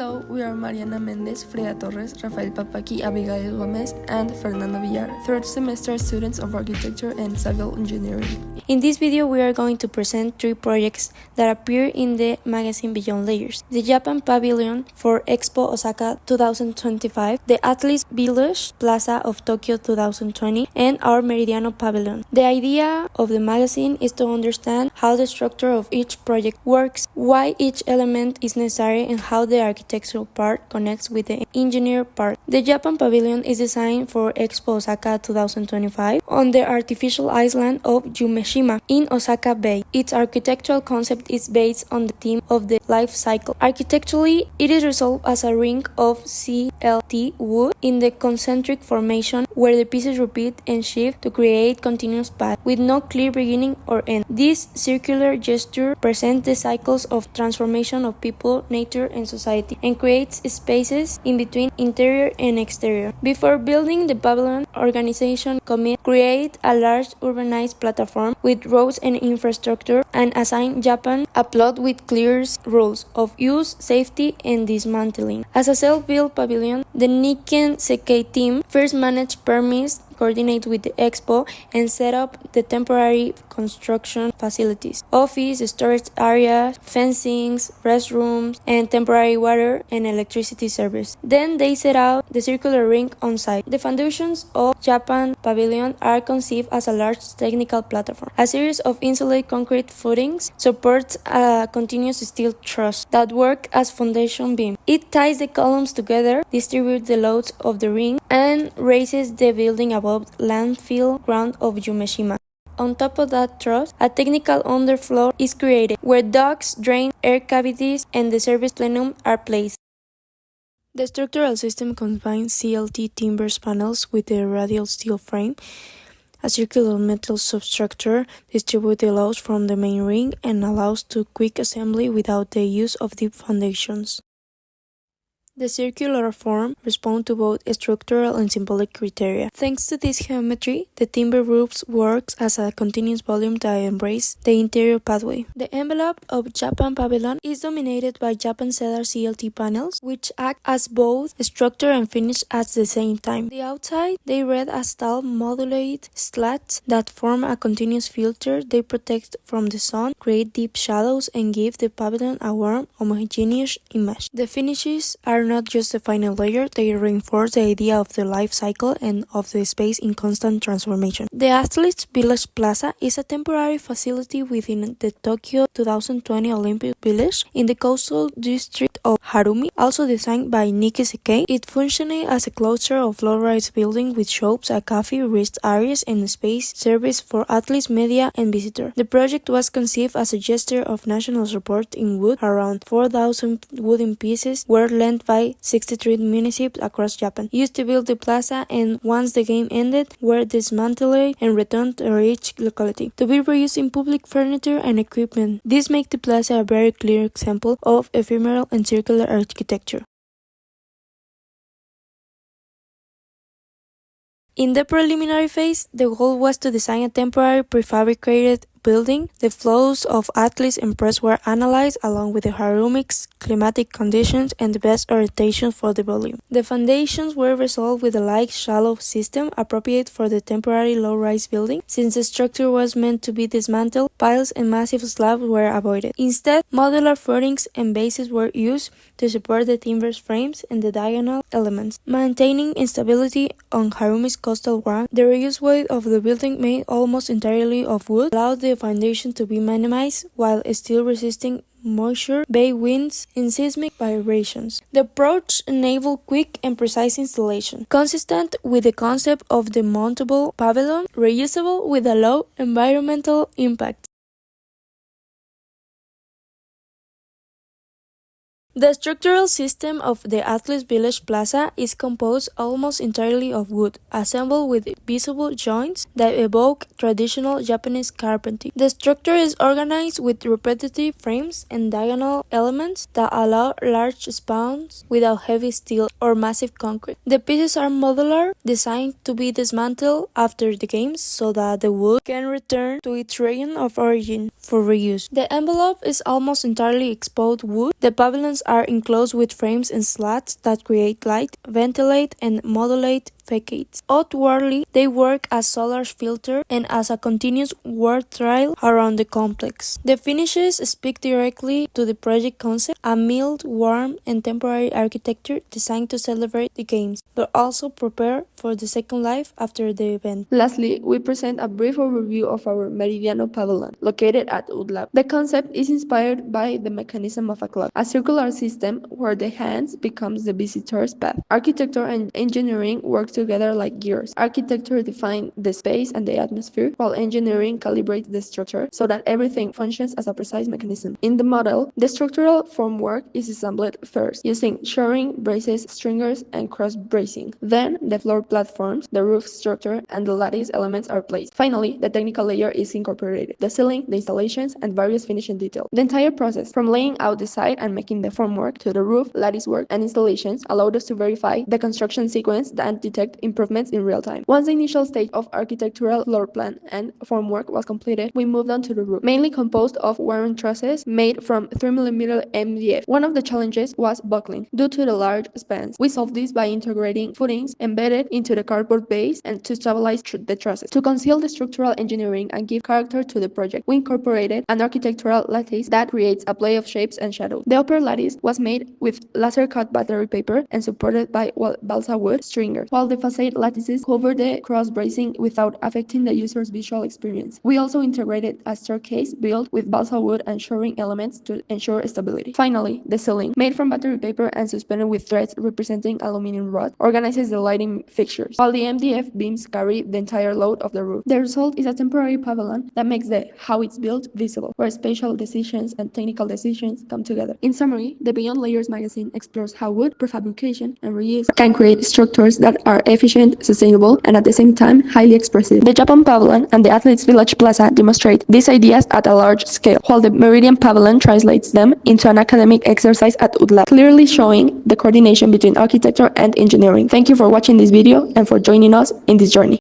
Hello, we are Mariana Mendez, Frida Torres, Rafael Papaki, Abigail Gomez, and Fernando Villar, third semester students of architecture and civil engineering. In this video, we are going to present 3 projects that appear in the magazine Beyond Layers: the Japan Pavilion for Expo Osaka 2025, the Atlas Village Plaza of Tokyo 2020, and our Meridiano Pavilion. The idea of the magazine is to understand how the structure of each project works, why each element is necessary, and how the architectural part connects with the engineer part. The Japan Pavilion is designed for Expo Osaka 2025 on the artificial island of Yumeshima in Osaka Bay. Its architectural concept is based on the theme of the life cycle. Architecturally, it is resolved as a ring of CLT wood in the concentric formation where the pieces repeat and shift to create continuous paths with no clear beginning or end. This circular gesture presents the cycles of transformation of people, nature, and society, and creates spaces in between interior and exterior. Before building the pavilion, organization create a large urbanized platform with roads and infrastructure and assign Japan a plot with clear rules of use, safety, and dismantling. As a self-built pavilion, the Nikken Sekkei team first managed permits, coordinate with the expo, and set up the temporary construction facilities, office, storage areas, fencings, restrooms, and temporary water and electricity service. Then they set out the circular ring on site. The foundations of Japan Pavilion are conceived as a large technical platform. A series of insulated concrete footings supports a continuous steel truss that work as foundation beam. It ties the columns together, distributes the loads of the ring, and raises the building above landfill ground of Yumeshima. On top of that truss, a technical underfloor is created, where ducts, drain, air cavities, and the service plenum are placed. The structural system combines CLT timber panels with a radial steel frame. A circular metal substructure distributes the loads from the main ring and allows to quick assembly without the use of deep foundations. The circular form responds to both structural and symbolic criteria. Thanks to this geometry, the timber roofs works as a continuous volume that embraces the interior pathway. The envelope of Japan Pavilion is dominated by Japan Cedar CLT panels, which act as both structure and finish at the same time. The outside, they read as tall modulated slats that form a continuous filter. They protect from the sun, create deep shadows, and give the pavilion a warm, homogeneous image. The finishes are not just the final layer, they reinforce the idea of the life cycle and of the space in constant transformation. The Atlas Village Plaza is a temporary facility within the Tokyo 2020 Olympic Village in the coastal district of Harumi, also designed by Nikken Sekkei. It functioned as a cluster of low-rise buildings with shops, a cafe, rest areas, and space service for athletes, media, and visitors. The project was conceived as a gesture of national support in wood. Around 4,000 wooden pieces were lent by 63 municipalities across Japan, used to build the plaza, and once the game ended, were dismantled and returned to each locality to be reused in public furniture and equipment. This makes the plaza a very clear example of ephemeral and circular architecture. In the preliminary phase, the goal was to design a temporary prefabricated building. The flows of Atlas and press were analyzed along with the Harumi's climatic conditions and the best orientation for the volume. The foundations were resolved with a light shallow system appropriate for the temporary low-rise building. Since the structure was meant to be dismantled, piles and massive slabs were avoided. Instead, modular footings and bases were used to support the timber frames and the diagonal elements, maintaining instability on Harumi's coastal ground. The reused weight of the building, made almost entirely of wood, allowed the foundation to be minimized while still resisting moisture, bay winds, and seismic vibrations. The approach enabled quick and precise installation, consistent with the concept of the mountable pavilion, reusable with a low environmental impact. The structural system of the Atlas Village Plaza is composed almost entirely of wood, assembled with visible joints that evoke traditional Japanese carpentry. The structure is organized with repetitive frames and diagonal elements that allow large spans without heavy steel or massive concrete. The pieces are modular, designed to be dismantled after the games so that the wood can return to its region of origin for reuse. The envelope is almost entirely exposed wood. The pavilion systems are enclosed with frames and slats that create light, ventilate, and modulate facades. Outwardly, they work as solar filter and as a continuous word trail around the complex. The finishes speak directly to the project concept, a mild, warm, and temporary architecture designed to celebrate the games, but also prepare for the second life after the event. Lastly, we present a brief overview of our Meridiano Pavilion, located at UDLAB. The concept is inspired by the mechanism of a clock, a circular system where the hands becomes the visitor's path. Architecture and engineering work together like gears. Architecture defines the space and the atmosphere, while engineering calibrates the structure so that everything functions as a precise mechanism. In the model, the structural formwork is assembled first, using shoring, braces, stringers, and cross-bracing. Then, the floor platforms, the roof structure, and the lattice elements are placed. Finally, the technical layer is incorporated: the ceiling, the installations, and various finishing details. The entire process, from laying out the site and making the formwork to the roof, lattice work, and installations, allowed us to verify the construction sequence and detect improvements in real time. Once the initial stage of architectural floor plan and formwork was completed, we moved on to the roof, mainly composed of wiring trusses made from 3mm MDF. One of the challenges was buckling, due to the large spans. We solved this by integrating footings embedded into the cardboard base and to stabilize the trusses. To conceal the structural engineering and give character to the project, we incorporated an architectural lattice that creates a play of shapes and shadows. The upper lattice was made with laser-cut battery paper and supported by balsa wood stringers, while the facade lattices cover the cross-bracing without affecting the user's visual experience. We also integrated a staircase built with balsa wood and shoring elements to ensure stability. Finally, the ceiling, made from battery paper and suspended with threads representing aluminum rod, organizes the lighting fixtures, while the MDF beams carry the entire load of the roof. The result is a temporary pavilion that makes the how it's built visible, where spatial decisions and technical decisions come together. In summary, the Beyond Layers magazine explores how wood, prefabrication, and reuse can create structures that are efficient, sustainable, and at the same time highly expressive. The Japan Pavilion and the Athletes Village Plaza demonstrate these ideas at a large scale, while the Meridian Pavilion translates them into an academic exercise at UDLAB, clearly showing the coordination between architecture and engineering. Thank you for watching this video and for joining us in this journey.